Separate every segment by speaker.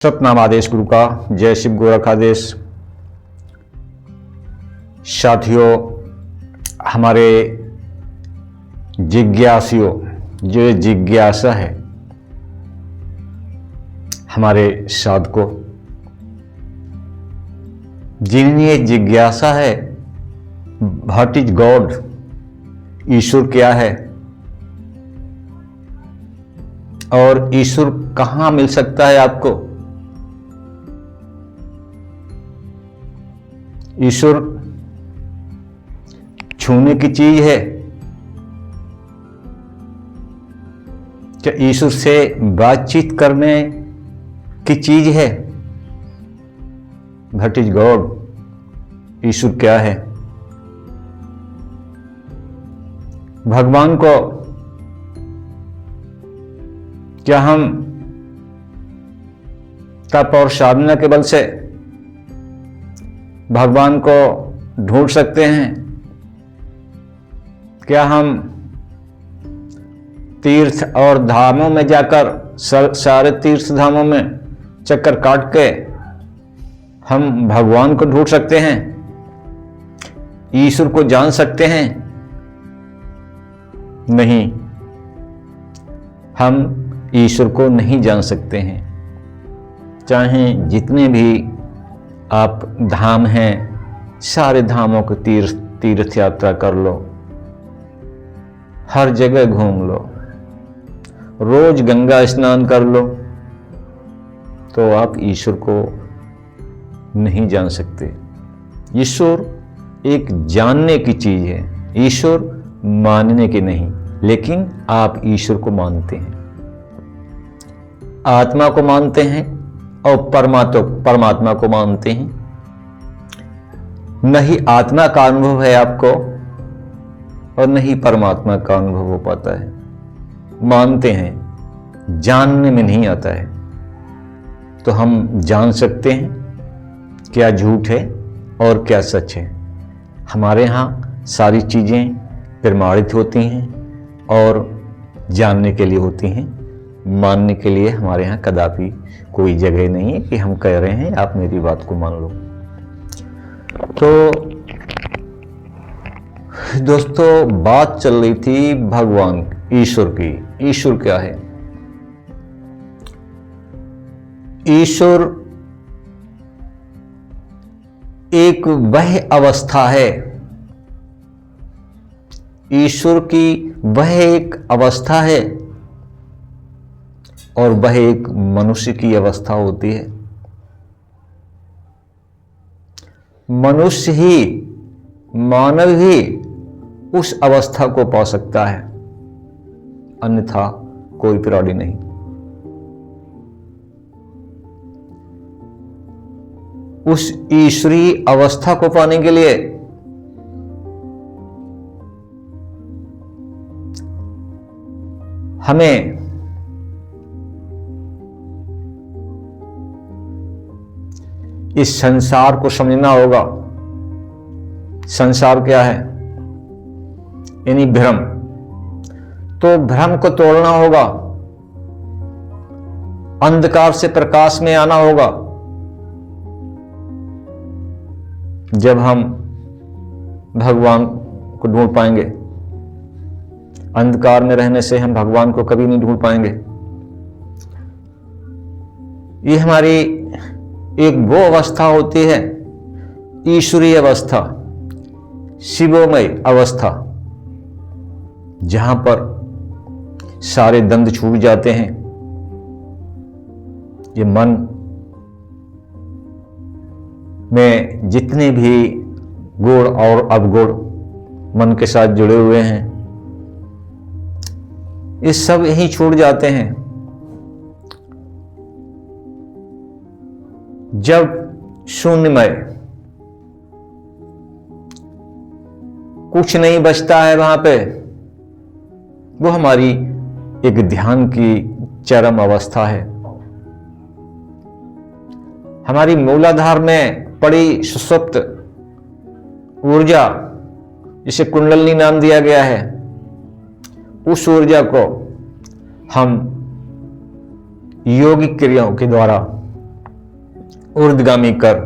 Speaker 1: सतनाम आदेश गुरु का। जय शिव गोरखादेश। साथियों, हमारे जिज्ञासियों, जो ये जिज्ञासा है हमारे साधकों, जिनमें ये जिज्ञासा है व्हाट इज गॉड, ईश्वर क्या है और ईश्वर कहां मिल सकता है आपको। ईश्वर छूने की चीज है क्या? ईश्वर से बातचीत करने की चीज है? व्हाट इज गॉड, ईश्वर क्या है? भगवान को क्या हम तप और साधना के बल से भगवान को ढूंढ सकते हैं? क्या हम तीर्थ और धामों में जाकर सारे तीर्थ धामों में चक्कर काट के हम भगवान को ढूंढ सकते हैं, ईश्वर को जान सकते हैं? नहीं, हम ईश्वर को नहीं जान सकते हैं। चाहे जितने भी आप धाम हैं, सारे धामों को तीर्थ यात्रा कर लो, हर जगह घूम लो, रोज गंगा स्नान कर लो, तो आप ईश्वर को नहीं जान सकते। ईश्वर एक जानने की चीज है, ईश्वर मानने की नहीं। लेकिन आप ईश्वर को मानते हैं, आत्मा को मानते हैं और परमात्मा को मानते हैं। नहीं आत्मा का अनुभव है आपको और नहीं परमात्मा का अनुभव हो पाता है। मानते हैं, जानने में नहीं आता है। तो हम जान सकते हैं क्या झूठ है और क्या सच है। हमारे यहाँ सारी चीजें प्रमाणित होती हैं और जानने के लिए होती हैं, मानने के लिए हमारे यहाँ कदापि कोई जगह नहीं है कि हम कह रहे हैं आप मेरी बात को मान लो। तो दोस्तों, बात चल रही थी भगवान ईश्वर की। ईश्वर क्या है? ईश्वर एक वह अवस्था है, ईश्वर की वह एक अवस्था है और वह एक मनुष्य की अवस्था होती है। मनुष्य ही, मानव ही उस अवस्था को पा सकता है, अन्यथा कोई प्राणी नहीं। उस ईश्वरीय अवस्था को पाने के लिए हमें इस संसार को समझना होगा। संसार क्या है? यानी भ्रम। तो भ्रम को तोड़ना होगा, अंधकार से प्रकाश में आना होगा। जब हम भगवान को ढूंढ पाएंगे, अंधकार में रहने से हम भगवान को कभी नहीं ढूंढ पाएंगे। ये हमारी एक वो अवस्था होती है, ईश्वरीय अवस्था, शिवोमय अवस्था, जहां पर सारे द्वंद्व छूट जाते हैं। ये मन में जितने भी गुण और अवगुण मन के साथ जुड़े हुए हैं, ये सब यही छूट जाते हैं। जब शून्यमय, कुछ नहीं बचता है वहां पे, वो हमारी एक ध्यान की चरम अवस्था है। हमारी मूलाधार में पड़ी सुषुप्त ऊर्जा, जिसे कुंडलिनी नाम दिया गया है, उस ऊर्जा को हम योगिक क्रियाओं के द्वारा ऊर्ध्वगामी कर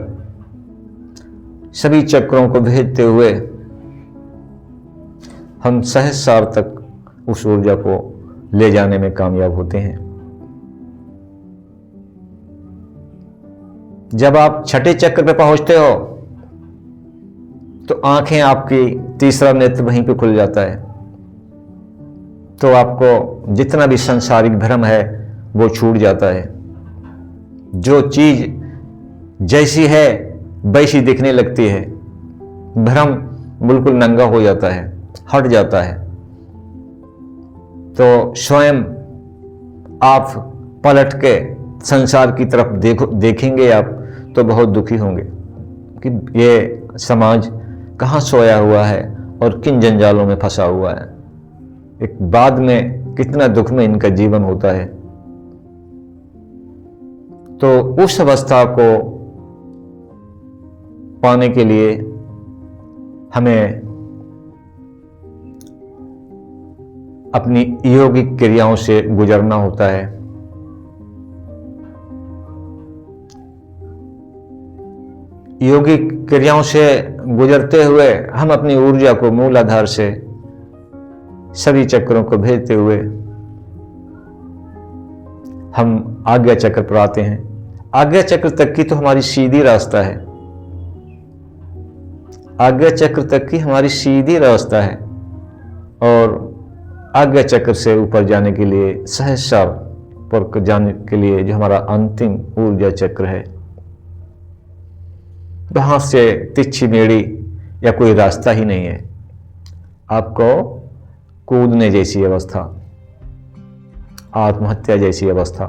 Speaker 1: सभी चक्रों को भेजते हुए हम सहस्रार तक उस ऊर्जा को ले जाने में कामयाब होते हैं। जब आप छठे चक्र पे पहुंचते हो तो आंखें आपकी, तीसरा नेत्र वहीं पे खुल जाता है, तो आपको जितना भी सांसारिक भ्रम है वो छूट जाता है। जो चीज जैसी है वैसी दिखने लगती है, भ्रम बिल्कुल नंगा हो जाता है, हट जाता है। तो स्वयं आप पलट के संसार की तरफ देखेंगे आप तो बहुत दुखी होंगे कि ये समाज कहाँ सोया हुआ है और किन जंजालों में फंसा हुआ है। एक बाद में कितना दुख में इनका जीवन होता है। तो उस अवस्था को पाने के लिए हमें अपनी योगिक क्रियाओं से गुजरना होता है। योगिक क्रियाओं से गुजरते हुए हम अपनी ऊर्जा को मूलाधार से सभी चक्रों को भेजते हुए हम आज्ञा चक्र पर आते हैं। आज्ञा चक्र तक की तो हमारी सीधी रास्ता है, आज्ञा चक्र तक की हमारी सीधी रास्ता है। और आज्ञा चक्र से ऊपर जाने के लिए, सहस्रार पर जाने के लिए जो हमारा अंतिम ऊर्जा चक्र है, वहां से तिरछी मेड़ी या कोई रास्ता ही नहीं है। आपको कूदने जैसी अवस्था, आत्महत्या जैसी अवस्था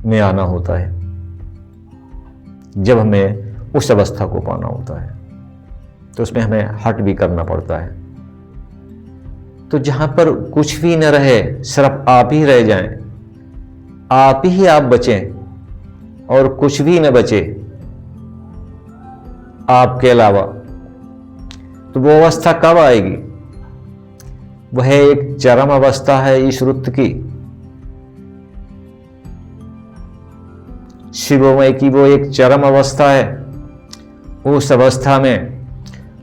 Speaker 1: में आना होता है। जब हमें उस अवस्था को पाना होता है तो उसमें हमें हट भी करना पड़ता है। तो जहां पर कुछ भी न रहे, सिर्फ आप ही रह जाएं, आप ही आप बचें और कुछ भी न बचे आपके अलावा, तो वो अवस्था कब आएगी? वह एक चरम अवस्था है ईश्वरत्व की, शिवमय की वो एक चरम अवस्था है। उस अवस्था में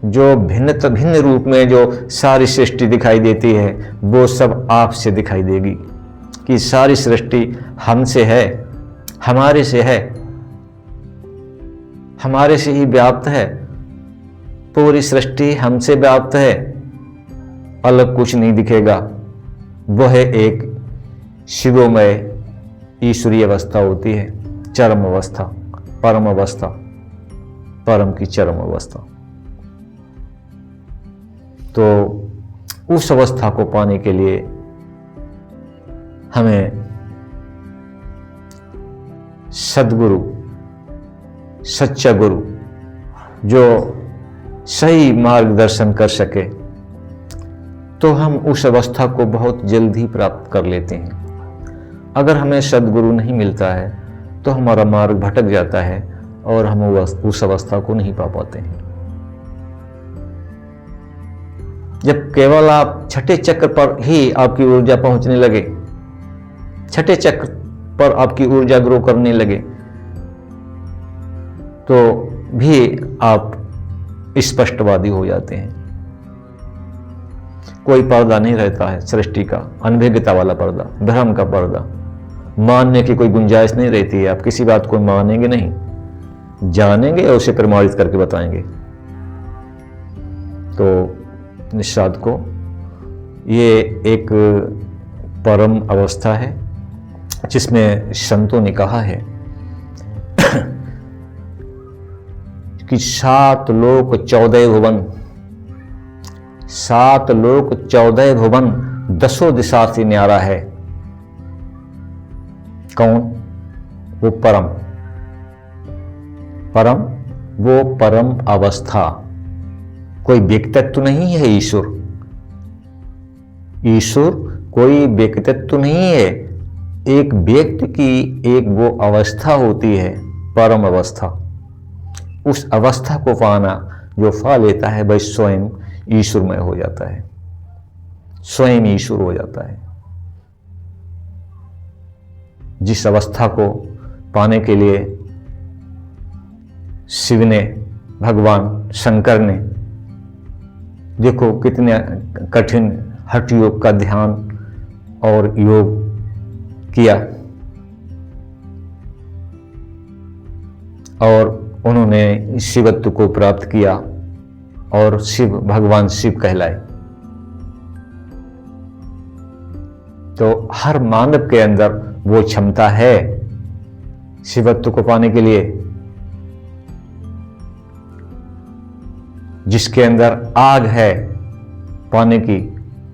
Speaker 1: जो भिन्न रूप में जो सारी सृष्टि दिखाई देती है वो सब आपसे दिखाई देगी कि सारी सृष्टि हमसे है, हमारे से है, हमारे से ही व्याप्त है। पूरी सृष्टि हमसे व्याप्त है, अलग कुछ नहीं दिखेगा। वह एक शिवमय ईश्वरीय अवस्था होती है, चरम अवस्था, परम अवस्था, परम की चरम अवस्था। तो उस अवस्था को पाने के लिए हमें सद्गुरु, सच्चा गुरु जो सही मार्गदर्शन कर सके, तो हम उस अवस्था को बहुत जल्दी प्राप्त कर लेते हैं। अगर हमें सद्गुरु नहीं मिलता है तो हमारा मार्ग भटक जाता है और हम उस अवस्था को नहीं पा पाते हैं। जब केवल आप छठे चक्र पर ही आपकी ऊर्जा पहुंचने लगे, छठे चक्र पर आपकी ऊर्जा ग्रो करने लगे, तो भी आप स्पष्टवादी हो जाते हैं। कोई पर्दा नहीं रहता है सृष्टि का, अनभिज्ञता वाला पर्दा, भ्रम का पर्दा, मानने की कोई गुंजाइश नहीं रहती है। आप किसी बात को मानेंगे नहीं, जानेंगे और उसे प्रमाणित करके बताएंगे। तो निषाद को ये एक परम अवस्था है जिसमें संतों ने कहा है कि 7 लोक 14 भुवन, 7 लोक 14 भुवन, 10 दिशा से न्यारा है। कौन? वो परम, परम, वो परम अवस्था। कोई व्यक्तित्व नहीं है ईश्वर, ईश्वर कोई व्यक्तित्व नहीं है, एक व्यक्ति की एक वो अवस्था होती है, परम अवस्था। उस अवस्था को पाना जो पा लेता है वह स्वयं ईश्वरमय हो जाता है, स्वयं ईश्वर हो जाता है। जिस अवस्था को पाने के लिए शिव ने, भगवान शंकर ने, देखो कितने कठिन हठ योग का ध्यान और योग किया और उन्होंने शिवत्व को प्राप्त किया और शिव, भगवान शिव कहलाए। तो हर मानव के अंदर वो क्षमता है शिवत्व को पाने के लिए। जिसके अंदर आग है पाने की,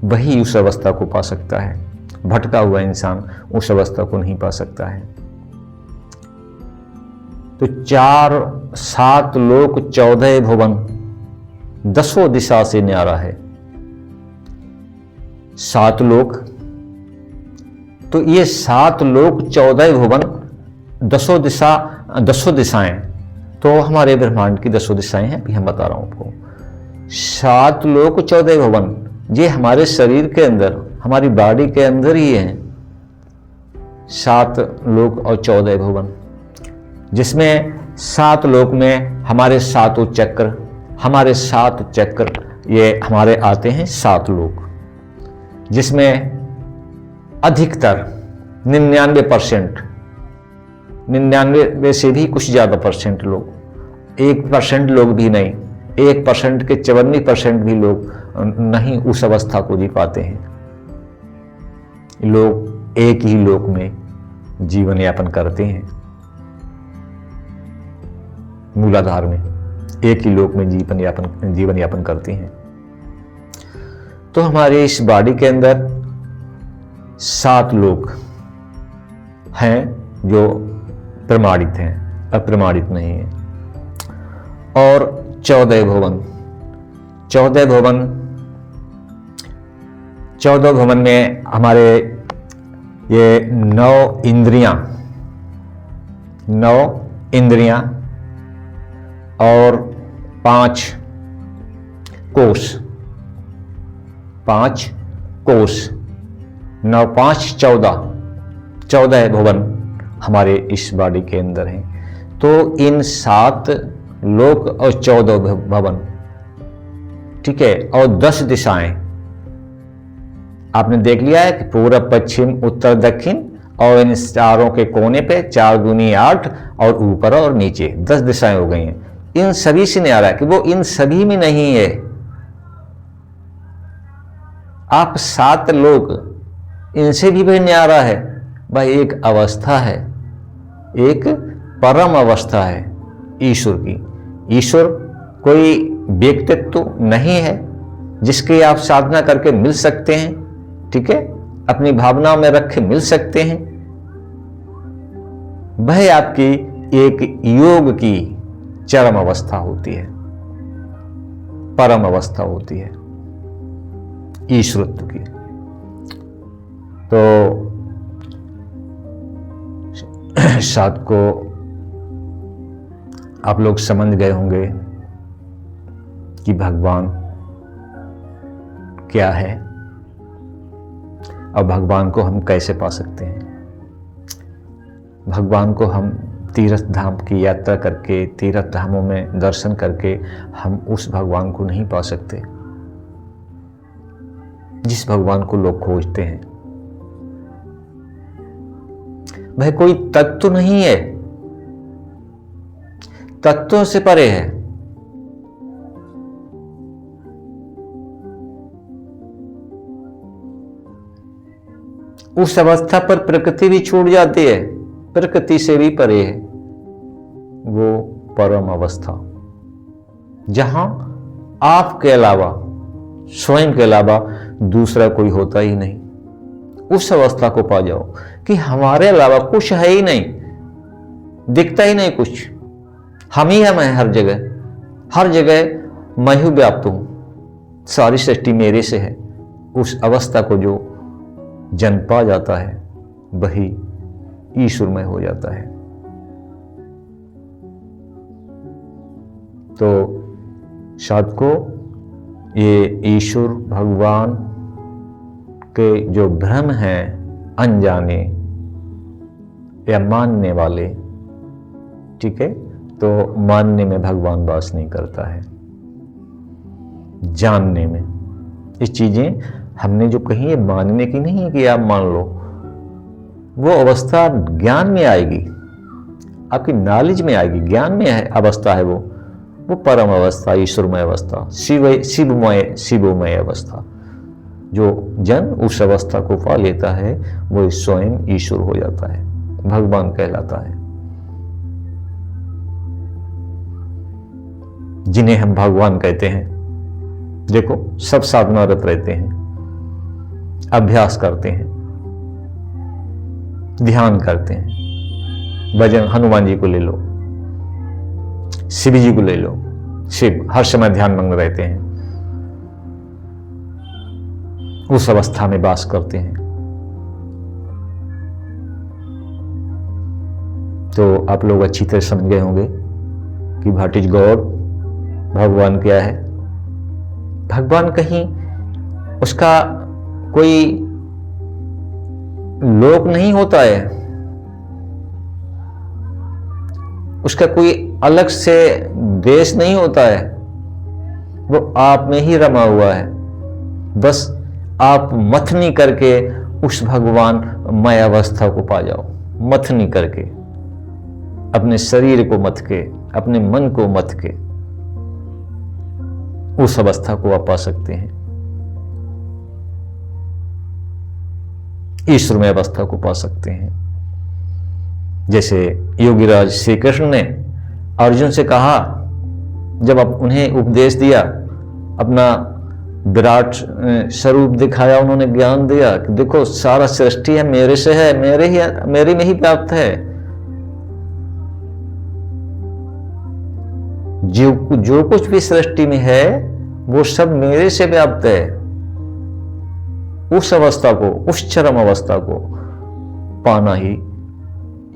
Speaker 1: वही उस अवस्था को पा सकता है। भटका हुआ इंसान उस अवस्था को नहीं पा सकता है। तो 4 7 लोक 14 भुवन, 10 दिशा से न्यारा है। 7 लोक, तो ये 7 लोक 14 भुवन, 10 दिशाएं, तो हमारे ब्रह्मांड की 10 दिशाएं हैं। अभी हम बता रहा हूं आपको। 7 लोक 14 भुवन, ये हमारे शरीर के अंदर, हमारी बॉडी के अंदर ही है 7 लोक और 14 भुवन, जिसमें 7 लोक में हमारे 7 चक्र, हमारे 7 चक्र ये हमारे आते हैं 7 लोक, जिसमें अधिकतर 99%, 99 से भी कुछ ज्यादा परसेंट लोग, 1% लोग भी नहीं, 1% के 54% भी लोग नहीं उस अवस्था को जी पाते हैं। लोग एक ही लोक में जीवन यापन करते हैं, मूलाधार में एक ही लोक में जीवन यापन करते हैं। तो हमारे इस बॉडी के अंदर 7 लोक हैं जो प्रमाणित हैं, अप्रमाणित नहीं है। और 14 भुवन, 14 भुवन में हमारे ये 9 इंद्रियां और 5 कोष, 9 5 14 भुवन हमारे इस बॉडी के अंदर हैं। तो इन 7 लोक और 14 भवन, ठीक है, और 10 दिशाएं आपने देख लिया है कि पूरब, पश्चिम, उत्तर, दक्षिण, और इन चारों के कोने पे 4 दूनी 8 और ऊपर और नीचे 10 दिशाएं हो गई हैं। इन सभी से न्यारा है कि वो इन सभी में नहीं है। आप 7 लोक, इनसे भी न्यारा है भाई। एक अवस्था है, एक परम अवस्था है ईश्वर की। ईश्वर कोई व्यक्तित्व नहीं है जिसकी आप साधना करके मिल सकते हैं, ठीक है, अपनी भावनाओं में रख के मिल सकते हैं। वह आपकी एक योग की चरम अवस्था होती है, परम अवस्था होती है ईश्वरत्व की। तो शायद को आप लोग समझ गए होंगे कि भगवान क्या है और भगवान को हम कैसे पा सकते हैं। भगवान को हम तीर्थ धाम की यात्रा करके, तीर्थ धामों में दर्शन करके हम उस भगवान को नहीं पा सकते जिस भगवान को लोग खोजते हैं। वह कोई तत्व नहीं है, तत्वों से परे है। उस अवस्था पर प्रकृति भी छूट जाती है, प्रकृति से भी परे है वो परम अवस्था, जहां आपके अलावा, स्वयं के अलावा दूसरा कोई होता ही नहीं। उस अवस्था को पा जाओ कि हमारे अलावा कुछ है ही नहीं, दिखता ही नहीं कुछ, हम ही हम हैं। हर जगह मैं ही व्याप्त हूं, सारी सृष्टि मेरे से है। उस अवस्था को जो जन पा जाता है वही ईश्वरमय हो जाता है। तो शायद को ये ईश्वर भगवान के जो भ्रम हैं, अनजाने या मानने वाले, ठीक है, तो मानने में भगवान वास नहीं करता है, जानने में। ये चीजें हमने जो कही है मानने की नहीं है कि आप मान लो, वो अवस्था ज्ञान में आएगी, आपकी नॉलेज में आएगी, ज्ञान में है अवस्था है वो परम अवस्था, ईश्वरमय अवस्था, शिवमय अवस्था। जो जन उस अवस्था को पा लेता है वो स्वयं ईश्वर हो जाता है, भगवान कहलाता है। जिन्हें हम भगवान कहते हैं, देखो सब साधनारत रहते हैं, अभ्यास करते हैं, ध्यान करते हैं। भजन हनुमान जी को ले लो, शिव जी को ले लो, शिव हर समय ध्यान मग्न रहते हैं, उस अवस्था में वास करते हैं। तो आप लोग अच्छी तरह समझ गए होंगे कि व्हाट इज गॉड, भगवान क्या है। भगवान कहीं उसका कोई लोक नहीं होता है, उसका कोई अलग से देश नहीं होता है, वो आप में ही रमा हुआ है। बस आप मथनी करके उस भगवान मय अवस्था को पा जाओ, मथनी करके, अपने शरीर को मथ के, अपने मन को मथ के उस अवस्था को आप पा सकते हैं, ईश्वरमय अवस्था को पा सकते हैं। जैसे योगीराज श्री कृष्ण ने अर्जुन से कहा, जब आप उन्हें उपदेश दिया, अपना विराट स्वरूप दिखाया, उन्होंने ज्ञान दिया कि देखो सारा सृष्टि है मेरे से है, मेरे में ही व्याप्त है, जो कुछ भी सृष्टि में है वो सब मेरे से व्याप्त है। उस अवस्था को, उस चरम अवस्था को पाना ही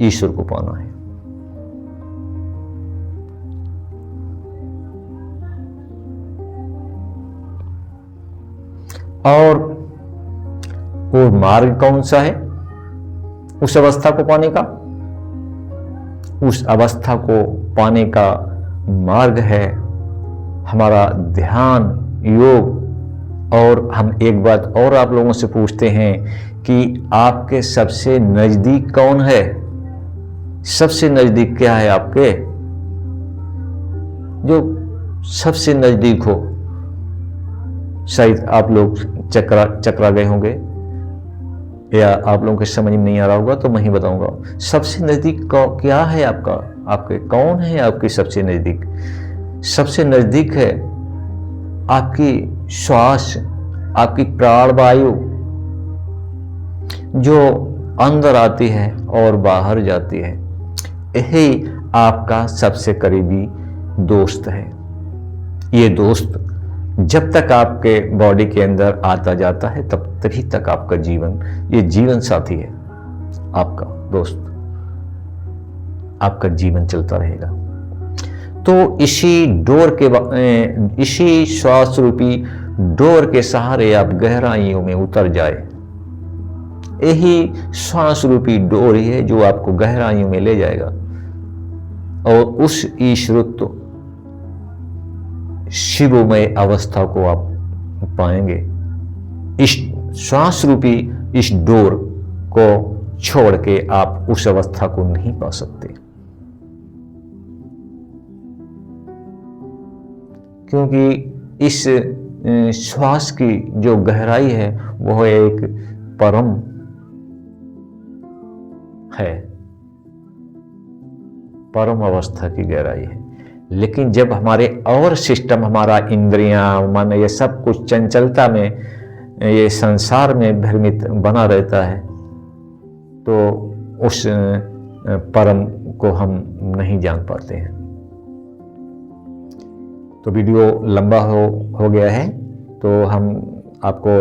Speaker 1: ईश्वर को पाना है। और वो मार्ग कौन सा है उस अवस्था को पाने का? उस अवस्था को पाने का मार्ग है हमारा ध्यान, योग। और हम एक बात और आप लोगों से पूछते हैं कि आपके सबसे नजदीक कौन है? सबसे नजदीक क्या है आपके? जो सबसे नजदीक हो, शायद आप लोग चकरा गए होंगे या आप लोगों के समझ में नहीं आ रहा होगा, तो मैं ही बताऊंगा। सबसे नजदीक क्या है आपका? आपके कौन है आपकी सबसे नजदीक? सबसे नजदीक है आपकी श्वास, आपकी प्राणवायु जो अंदर आती है और बाहर जाती है। यही आपका सबसे करीबी दोस्त है। ये दोस्त जब तक आपके बॉडी के अंदर आता जाता है तभी तक आपका जीवन, ये जीवन साथी है, आपका दोस्त, आपका जीवन चलता रहेगा। तो इसी श्वास रूपी डोर के सहारे आप गहराइयों में उतर जाए। यही श्वास रूपी डोर ही है जो आपको गहराइयों में ले जाएगा और उस ईश्वरत्व शिवमय अवस्था को आप पाएंगे। इस श्वास रूपी इस डोर को छोड़ के आप उस अवस्था को नहीं पा सकते, क्योंकि इस श्वास की जो गहराई है वो एक परम है, परम अवस्था की गहराई है। लेकिन जब हमारे और सिस्टम, हमारा इंद्रियां, मन, ये सब कुछ चंचलता में, ये संसार में भ्रमित बना रहता है, तो उस परम को हम नहीं जान पाते हैं। तो वीडियो लंबा हो गया है, तो हम आपको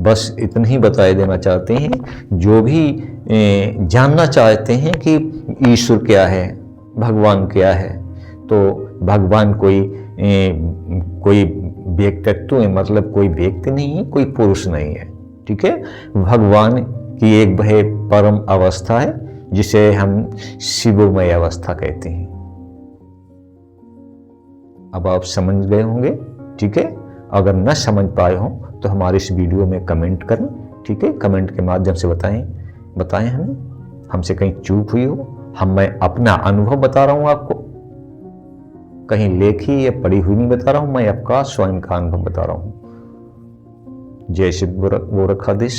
Speaker 1: बस इतना ही बता देना चाहते हैं। जो भी जानना चाहते हैं कि ईश्वर क्या है, भगवान क्या है, तो भगवान कोई व्यक्तित्व है, मतलब कोई व्यक्ति नहीं है, कोई पुरुष नहीं है, ठीक है। भगवान की एक वह परम अवस्था है जिसे हम शिवमय अवस्था कहते हैं। अब आप समझ गए होंगे, ठीक है। अगर न समझ पाए हो तो हमारे इस वीडियो में कमेंट करें, ठीक है। कमेंट के माध्यम से बताएं हमें, हमसे कहीं चूक हुई हो। मैं अपना अनुभव बता रहा हूं आपको, कहीं लेखी या पढ़ी हुई नहीं बता रहा हूं, मैं आपका स्वयं का अनुभव बता रहा हूं। जय शिव गोरखाधीश।